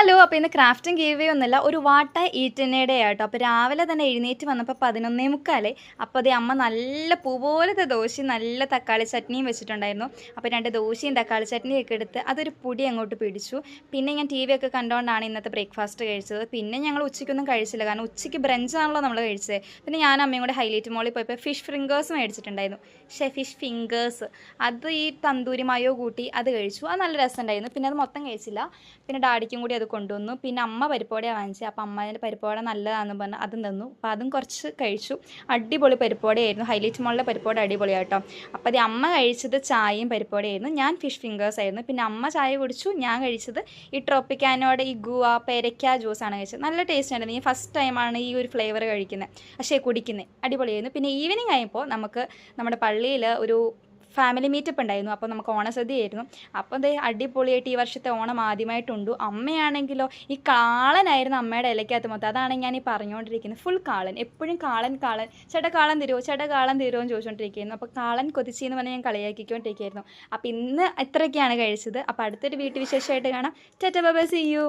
Hello! അപ്പോൾ ഇന്ന് ക്രാഫ്റ്റും give ഒന്നുമല്ല. ഒരു വാട്ട ഈറ്റിനയുടെ ആട്ടോ. അപ്പോൾ രാവിലെ തന്നെ എഴുന്നേറ്റ് വന്നപ്പോൾ 11:45. അപ്പോൾ ദേ അമ്മ നല്ല പൂ പോലത്തെ ദോശയും നല്ല തക്കാളി ചട്നിയും വെച്ചിട്ടുണ്ടായിരുന്നു. അപ്പോൾ 2 ദോശയും തക്കാളി ചട്നിയൊക്കെ എടുത്ത് അതൊരു പൊടി അങ്ങോട്ട് പിടിച്ചു. പിന്നെ ഞാൻ ടി വി ഒക്കെ കണ്ടുകൊണ്ടാണ് ഇന്നത്തെ ബ്രേക്ക്ഫാസ്റ്റ് കഴിച്ചത്. പിന്നെ ഞങ്ങൾ ഉച്ചയ്ക്കൊന്നും കഴിച്ചില്ല. കാരണം ഉച്ചയ്ക്ക് ബ്രഞ്ചാണല്ലോ നമ്മൾ കഴിച്ചത്. പിന്നെ ഞാനും അമ്മയും കൂടെ ഹൈലൈറ്റ് മോളിൽ പോയപ്പോൾ ഫിഷ് ഫിംഗേഴ്സ് മേടിച്ചിട്ടുണ്ടായിരുന്നു. ഫിഷ് ഫിംഗേഴ്സ് അത് ഈ തന്തൂരി മായോ കൂട്ടി അത് കഴിച്ചു. അത് നല്ല രസമുണ്ടായിരുന്നു. പിന്നെ അത് മൊത്തം കഴിച്ചില്ല. പിന്നെ ഡാഡിക്കും കൂടി അത് കൊണ്ടുവന്നു. പിന്നെ അമ്മ പരിപ്പുവടയാണ് വാങ്ങിച്ചത്. അപ്പോൾ അമ്മേൻ്റെ പരിപ്പുവട നല്ലതാണെന്ന് പറഞ്ഞ് അതും തന്നു. അപ്പോൾ അതും കുറച്ച് കഴിച്ചു. അടിപൊളി പരിപ്പുവടയായിരുന്നു. ഹൈലൈറ്റ് മോളിലെ പരിപ്പുവട അടിപൊളിയാണ് കേട്ടോ. അപ്പോൾ അത് അമ്മ കഴിച്ചത് ചായയും പരിപ്പുവടയായിരുന്നു. ഞാൻ ഫിഷ് ഫിംഗേഴ്സ് ആയിരുന്നു. പിന്നെ അമ്മ ചായ കുടിച്ചു. ഞാൻ കഴിച്ചത് ഈ ട്രോപ്പിക്കാനോടെ ഈ ഗുവ പേരയ്ക്ക ജ്യൂസാണ് കഴിച്ചത്. നല്ല ടേസ്റ്റ് ആയിരുന്നു. ഞാൻ ഫസ്റ്റ് ടൈമാണ് ഈ ഒരു ഫ്ലേവർ കഴിക്കുന്നത്, പക്ഷേ കുടിക്കുന്നത്. അടിപൊളിയായിരുന്നു. പിന്നെ ഈവനിങ് ആയപ്പോൾ നമുക്ക് നമ്മുടെ പള്ളിയിൽ ഒരു ഫാമിലി മീറ്റപ്പ് ഉണ്ടായിരുന്നു. അപ്പോൾ നമുക്ക് ഓണസദ്യയായിരുന്നു. അപ്പോൾ ദേ അടിപൊളിയായിട്ട് ഈ വർഷത്തെ ഓണം ആദ്യമായിട്ടുണ്ട്. അമ്മയാണെങ്കിലോ ഈ കാളനായിരുന്നു അമ്മയുടെ ഇലയ്ക്കകത്ത് മൊത്തം. അതാണ് ഞാൻ ഈ പറഞ്ഞുകൊണ്ടിരിക്കുന്നത്. ഫുൾ കാളൻ, എപ്പോഴും കാളൻ കാളൻ, ചേട്ടാ കാളൻ തരുമോ, ചേട്ടാ കാളൻ തരുമോ എന്ന് ചോദിച്ചുകൊണ്ടിരിക്കുന്നു. അപ്പോൾ കാളൻ കൊതിച്ചെന്ന് പറഞ്ഞ് ഞാൻ കളിയാക്കിക്കൊണ്ടിരിക്കുകയായിരുന്നു. അപ്പോൾ ഇന്ന് ഇത്രയൊക്കെയാണ് കഴിച്ചത്. അപ്പോൾ അടുത്തൊരു വീട്ടുവിശേഷമായിട്ട് കാണാം. Tata bye bye, see U.